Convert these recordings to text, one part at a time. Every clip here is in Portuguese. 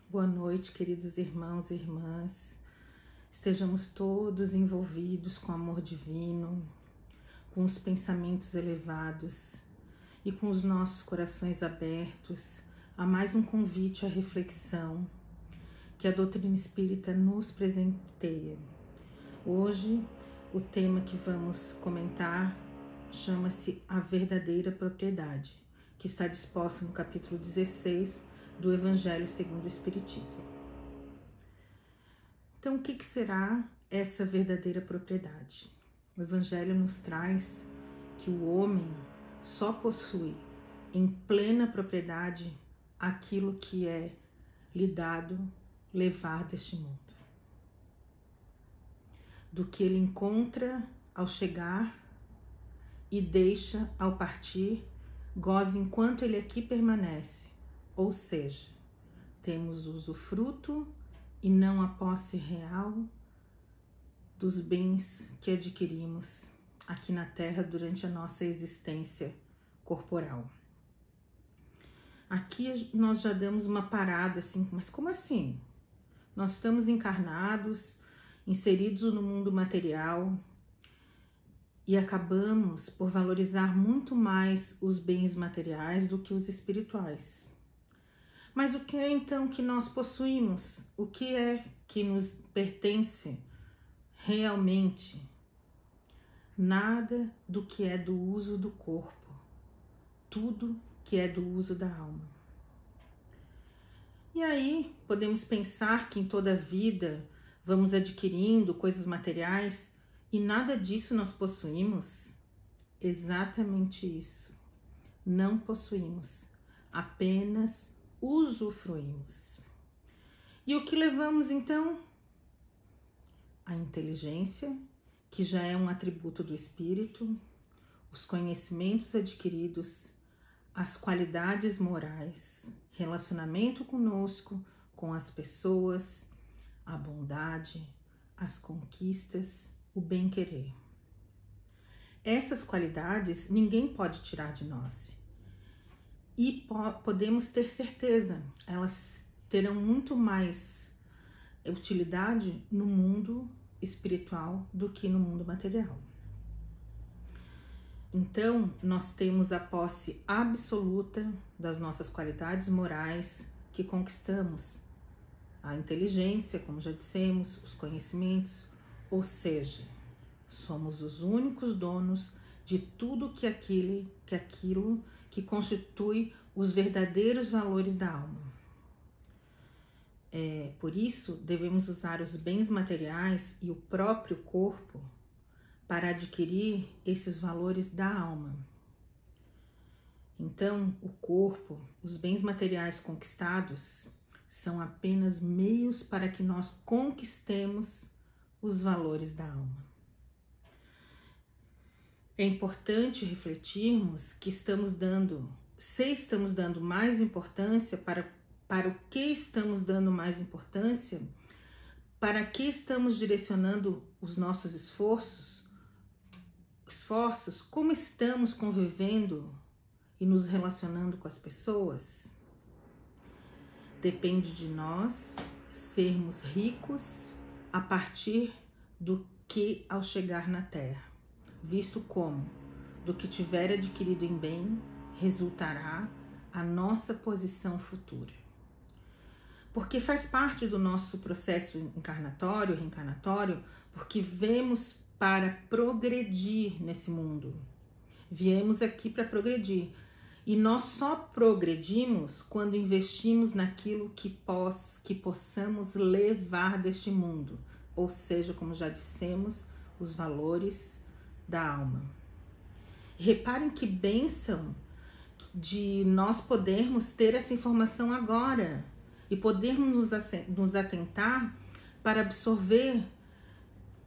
Boa noite, queridos irmãos e irmãs. Estejamos todos envolvidos com o amor divino, com os pensamentos elevados e com os nossos corações abertos a mais um convite à reflexão que a doutrina espírita nos presenteia. Hoje, o tema que vamos comentar chama-se A Verdadeira Propriedade, que está disposta no capítulo 16 do Evangelho segundo o Espiritismo. Então, o que será essa verdadeira propriedade? O Evangelho nos traz que o homem só possui em plena propriedade aquilo que é lhe dado levar deste mundo. Do que ele encontra ao chegar e deixa ao partir, goza enquanto ele aqui permanece. Ou seja, temos o usufruto e não a posse real dos bens que adquirimos aqui na Terra durante a nossa existência corporal. Aqui nós já damos uma parada assim, mas como assim? Nós estamos encarnados, inseridos no mundo material e acabamos por valorizar muito mais os bens materiais do que os espirituais. Mas o que é então que nós possuímos? O que é que nos pertence realmente? Nada do que é do uso do corpo, tudo que é do uso da alma. E aí podemos pensar que em toda a vida vamos adquirindo coisas materiais e nada disso nós possuímos? Exatamente isso. Não possuímos, apenas usufruímos. E o que levamos então? A inteligência, que já é um atributo do espírito, os conhecimentos adquiridos, as qualidades morais, relacionamento conosco, com as pessoas, a bondade, as conquistas, o bem-querer. Essas qualidades ninguém pode tirar de nós. E podemos ter certeza, elas terão muito mais utilidade no mundo espiritual do que no mundo material. Então, nós temos a posse absoluta das nossas qualidades morais que conquistamos. A inteligência, como já dissemos, os conhecimentos, ou seja, somos os únicos donos de tudo aquilo que constitui os verdadeiros valores da alma. Por isso, devemos usar os bens materiais e o próprio corpo para adquirir esses valores da alma. Então, o corpo, os bens materiais conquistados, são apenas meios para que nós conquistemos os valores da alma. É importante refletirmos que se estamos dando mais importância, para o que estamos dando mais importância, para que estamos direcionando os nossos esforços, como estamos convivendo e nos relacionando com as pessoas. Depende de nós sermos ricos a partir do que ao chegar na Terra, visto como do que tiver adquirido em bem resultará a nossa posição futura. Porque faz parte do nosso processo encarnatório, reencarnatório, porque vemos para progredir nesse mundo. Viemos aqui para progredir. E nós só progredimos quando investimos naquilo que possamos levar deste mundo. Ou seja, como já dissemos, os valores da alma. Reparem que bênção de nós podermos ter essa informação agora e podermos nos atentar para absorver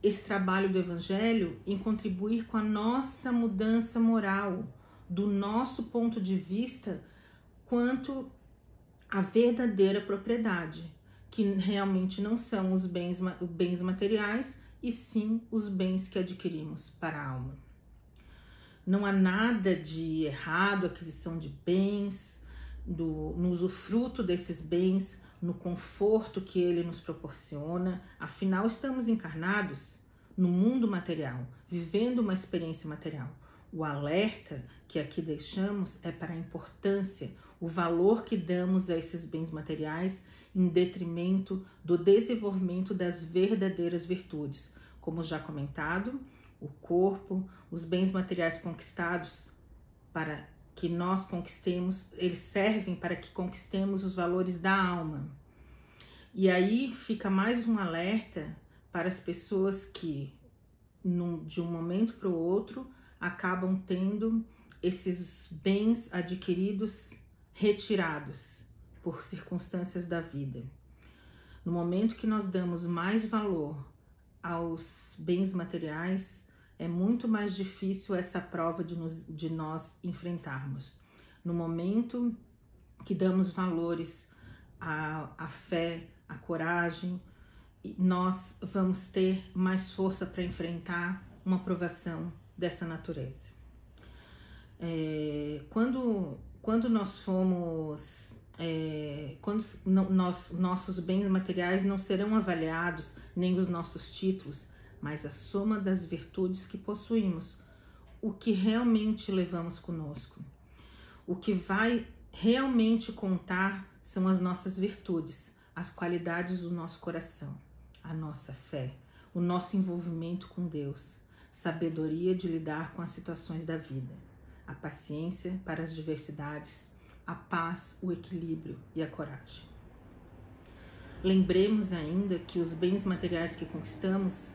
esse trabalho do Evangelho em contribuir com a nossa mudança moral, do nosso ponto de vista, quanto à verdadeira propriedade, que realmente não são os bens materiais, e sim os bens que adquirimos para a alma. Não há nada de errado, aquisição de bens, no usufruto desses bens, no conforto que ele nos proporciona. Afinal, estamos encarnados no mundo material, vivendo uma experiência material. O alerta que aqui deixamos é para a importância, o valor que damos a esses bens materiais em detrimento do desenvolvimento das verdadeiras virtudes. Como já comentado, o corpo, os bens materiais conquistados para que nós conquistemos, eles servem para que conquistemos os valores da alma. E aí fica mais um alerta para as pessoas que, de um momento para o outro, acabam tendo esses bens adquiridos retirados por circunstâncias da vida. No momento que nós damos mais valor aos bens materiais, é muito mais difícil essa prova de nós enfrentarmos. No momento que damos valores à fé, à coragem, nós vamos ter mais força para enfrentar uma provação dessa natureza. Quando nós fomos... nossos bens materiais não serão avaliados, nem os nossos títulos, mas a soma das virtudes que possuímos, o que realmente levamos conosco. O que vai realmente contar são as nossas virtudes, as qualidades do nosso coração, a nossa fé, o nosso envolvimento com Deus, sabedoria de lidar com as situações da vida, a paciência para as diversidades, a paz, o equilíbrio e a coragem. Lembremos ainda que os bens materiais que conquistamos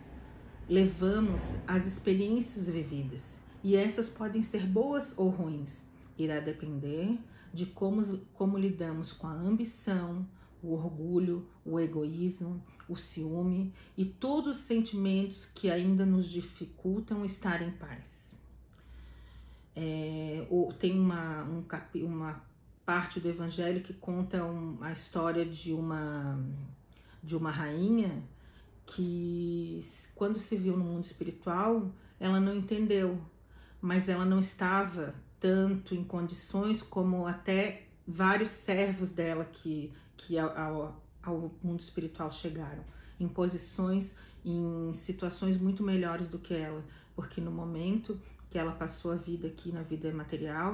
levamos às experiências vividas, e essas podem ser boas ou ruins. Irá depender de como lidamos com a ambição, o orgulho, o egoísmo, o ciúme e todos os sentimentos que ainda nos dificultam estar em paz. Tem uma parte do Evangelho que conta a história de uma rainha que, quando se viu no mundo espiritual, ela não entendeu, mas ela não estava tanto em condições como até vários servos dela que ao mundo espiritual chegaram, em posições, em situações muito melhores do que ela, porque no momento que ela passou a vida aqui na vida material,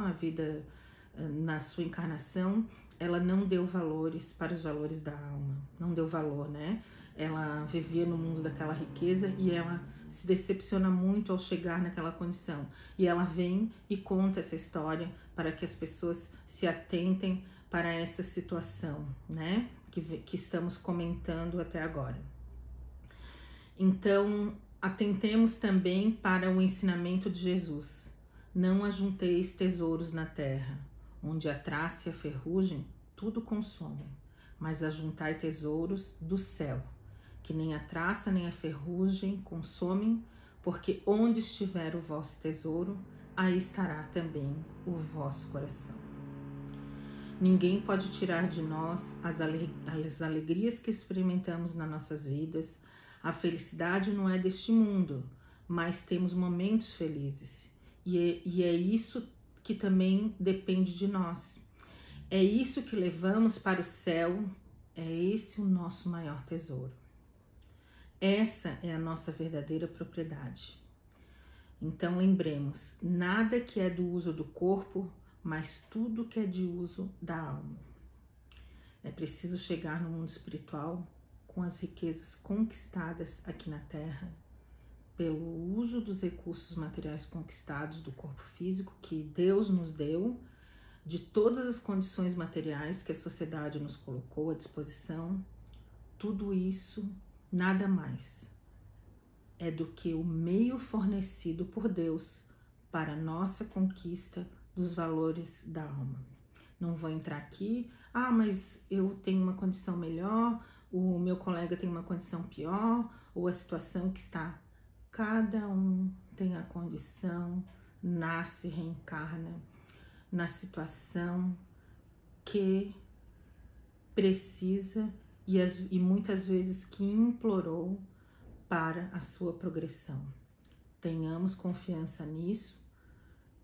na sua encarnação, ela não deu valores para os valores da alma, não deu valor, né? Ela vivia no mundo daquela riqueza e ela se decepciona muito ao chegar naquela condição. E ela vem e conta essa história para que as pessoas se atentem para essa situação, né? Que estamos comentando até agora. Então, atentemos também para o ensinamento de Jesus. Não ajunteis tesouros na terra, onde a traça e a ferrugem tudo consomem, mas ajuntai tesouros do céu, que nem a traça nem a ferrugem consomem, porque onde estiver o vosso tesouro, aí estará também o vosso coração. Ninguém pode tirar de nós as alegrias que experimentamos nas nossas vidas. A felicidade não é deste mundo, mas temos momentos felizes. E é isso que também depende de nós. É isso que levamos para o céu, é esse o nosso maior tesouro. Essa é a nossa verdadeira propriedade. Então lembremos, nada que é do uso do corpo, mas tudo que é de uso da alma. É preciso chegar no mundo espiritual com as riquezas conquistadas aqui na Terra, pelo uso dos recursos materiais conquistados do corpo físico que Deus nos deu, de todas as condições materiais que a sociedade nos colocou à disposição. Tudo isso, nada mais é do que o meio fornecido por Deus para a nossa conquista dos valores da alma. Não vou entrar aqui, mas eu tenho uma condição melhor, o meu colega tem uma condição pior, ou a situação que está. Cada um tem a condição, nasce, reencarna na situação que precisa e muitas vezes que implorou para a sua progressão. Tenhamos confiança nisso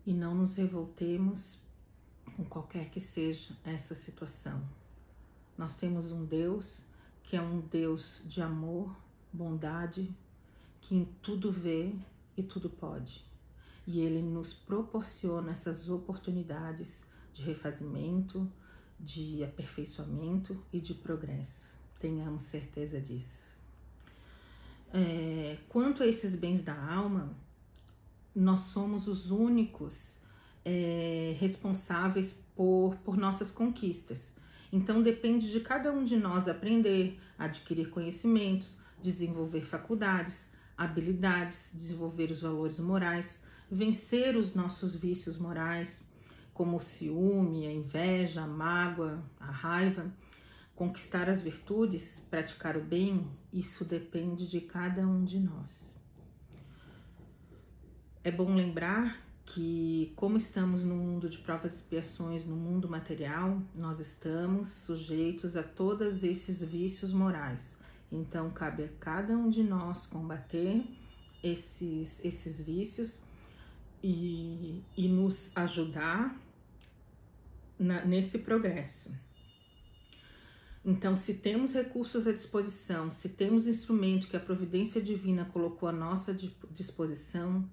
e não nos revoltemos com qualquer que seja essa situação. Nós temos um Deus que é um Deus de amor, bondade, que em tudo vê e tudo pode. E Ele nos proporciona essas oportunidades de refazimento, de aperfeiçoamento e de progresso. Tenhamos certeza disso. Quanto a esses bens da alma, nós somos os únicos responsáveis por nossas conquistas. Então depende de cada um de nós aprender, adquirir conhecimentos, desenvolver faculdades, habilidades, desenvolver os valores morais, vencer os nossos vícios morais, como o ciúme, a inveja, a mágoa, a raiva, conquistar as virtudes, praticar o bem. Isso depende de cada um de nós. É bom lembrar que, como estamos no mundo de provas e expiações, no mundo material, nós estamos sujeitos a todos esses vícios morais. Então, cabe a cada um de nós combater esses vícios e nos ajudar nesse progresso. Então, se temos recursos à disposição, se temos instrumento que a providência divina colocou à nossa disposição,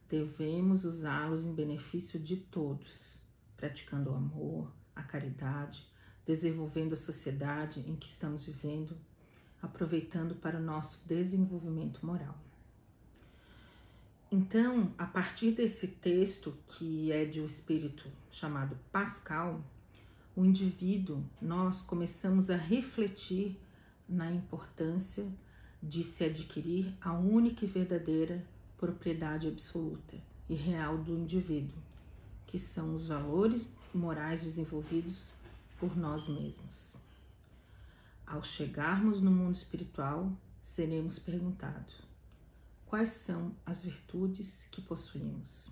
devemos usá-los em benefício de todos, praticando o amor, a caridade, desenvolvendo a sociedade em que estamos vivendo, aproveitando para o nosso desenvolvimento moral. Então, a partir desse texto, que é de um espírito chamado Pascal, o indivíduo, nós começamos a refletir na importância de se adquirir a única e verdadeira propriedade absoluta e real do indivíduo, que são os valores morais desenvolvidos por nós mesmos. Ao chegarmos no mundo espiritual, seremos perguntados: quais são as virtudes que possuímos?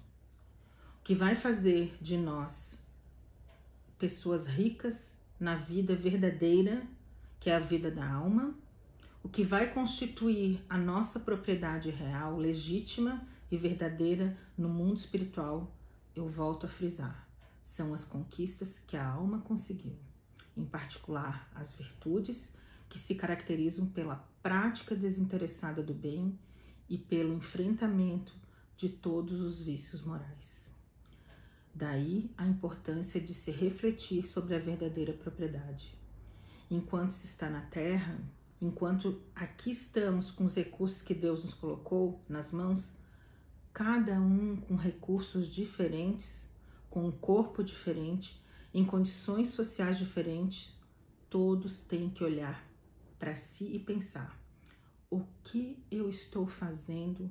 O que vai fazer de nós pessoas ricas na vida verdadeira, que é a vida da alma? O que vai constituir a nossa propriedade real, legítima e verdadeira no mundo espiritual, eu volto a frisar, são as conquistas que a alma conseguiu, em particular as virtudes que se caracterizam pela prática desinteressada do bem e pelo enfrentamento de todos os vícios morais. Daí a importância de se refletir sobre a verdadeira propriedade. Enquanto se está na Terra, enquanto aqui estamos com os recursos que Deus nos colocou nas mãos, cada um com recursos diferentes, com um corpo diferente, em condições sociais diferentes, todos têm que olhar para si e pensar: o que eu estou fazendo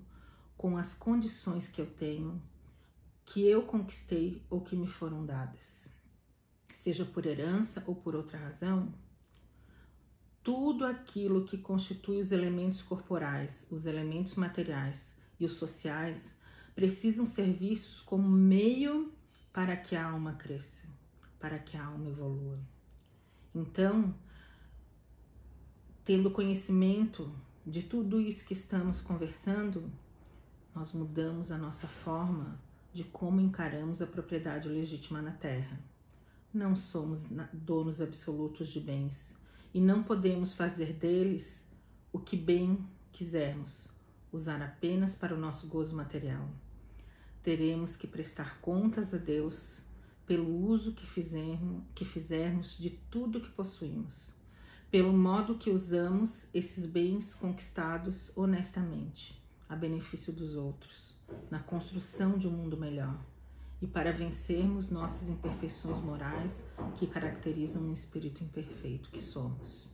com as condições que eu tenho, que eu conquistei ou que me foram dadas? Seja por herança ou por outra razão, tudo aquilo que constitui os elementos corporais, os elementos materiais e os sociais precisam ser vistos como meio para que a alma cresça, para que a alma evolua. Então, tendo conhecimento de tudo isso que estamos conversando, nós mudamos a nossa forma de como encaramos a propriedade legítima na Terra. Não somos donos absolutos de bens e não podemos fazer deles o que bem quisermos, usar apenas para o nosso gozo material. Teremos que prestar contas a Deus pelo uso que fizermos de tudo que possuímos, pelo modo que usamos esses bens conquistados honestamente, a benefício dos outros, na construção de um mundo melhor, e para vencermos nossas imperfeições morais que caracterizam um espírito imperfeito que somos.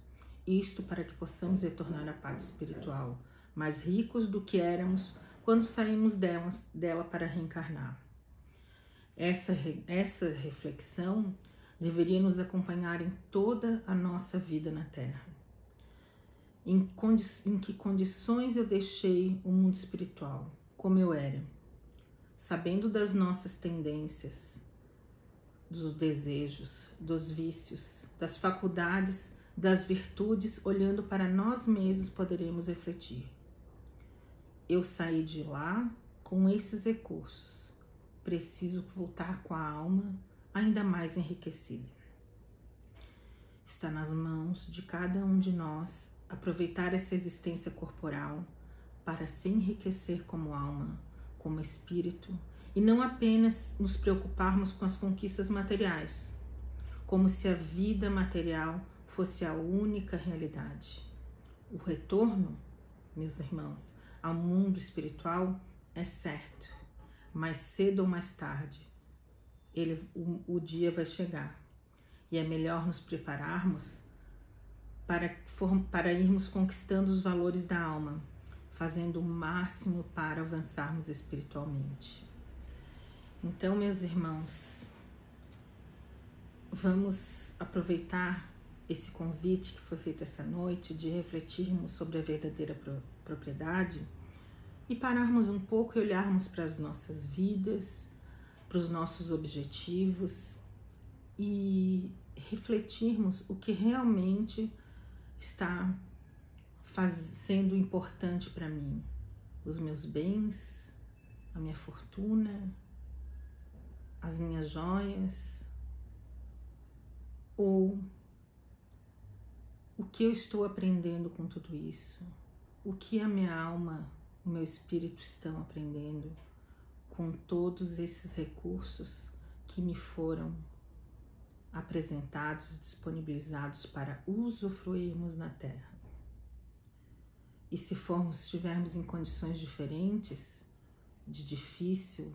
Isto para que possamos retornar à paz espiritual, mais ricos do que éramos quando saímos dela para reencarnar. Essa reflexão deveria nos acompanhar em toda a nossa vida na Terra. Em que condições eu deixei o mundo espiritual, como eu era, sabendo das nossas tendências, dos desejos, dos vícios, das faculdades, das virtudes, olhando para nós mesmos, poderemos refletir. Eu saí de lá com esses recursos. Preciso voltar com a alma ainda mais enriquecida. Está nas mãos de cada um de nós aproveitar essa existência corporal para se enriquecer como alma, como espírito, e não apenas nos preocuparmos com as conquistas materiais, como se a vida material fosse a única realidade. O retorno, meus irmãos, ao mundo espiritual é certo, mais cedo ou mais tarde, o dia vai chegar. E é melhor nos prepararmos para irmos conquistando os valores da alma, fazendo o máximo para avançarmos espiritualmente. Então, meus irmãos, vamos aproveitar esse convite que foi feito essa noite de refletirmos sobre a verdadeira propriedade e pararmos um pouco e olharmos para as nossas vidas, para os nossos objetivos e refletirmos o que realmente está sendo importante para mim, os meus bens, a minha fortuna, as minhas joias, ou o que eu estou aprendendo com tudo isso, o que a minha alma, o meu espírito estão aprendendo com todos esses recursos que me foram apresentados, disponibilizados para usufruirmos na Terra. E se estivermos em condições diferentes, de difícil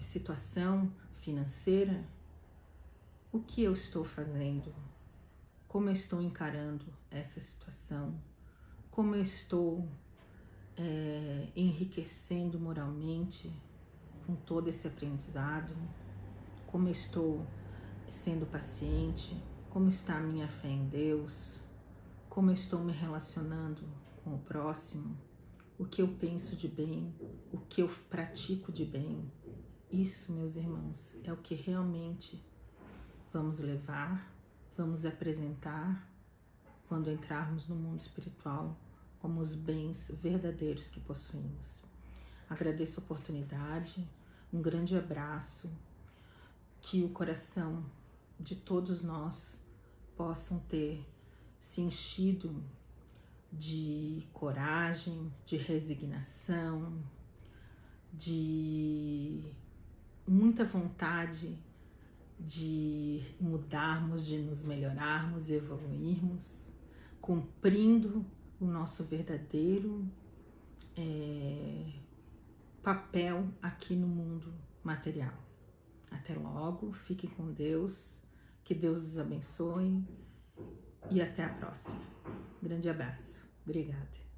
situação financeira, o que eu estou fazendo? Como eu estou encarando essa situação? Como eu estou enriquecendo moralmente com todo esse aprendizado? Como eu estou sendo paciente? Como está a minha fé em Deus? Como eu estou me relacionando com o próximo? O que eu penso de bem? O que eu pratico de bem? Isso, meus irmãos, é o que realmente vamos levar, vamos apresentar quando entrarmos no mundo espiritual como os bens verdadeiros que possuímos. Agradeço a oportunidade, um grande abraço, que o coração de todos nós possam ter se enchido de coragem, de resignação, de muita vontade de mudarmos, de nos melhorarmos, evoluirmos, cumprindo o nosso verdadeiro papel aqui no mundo material. Até logo, fiquem com Deus, que Deus os abençoe e até a próxima. Grande abraço. Obrigada.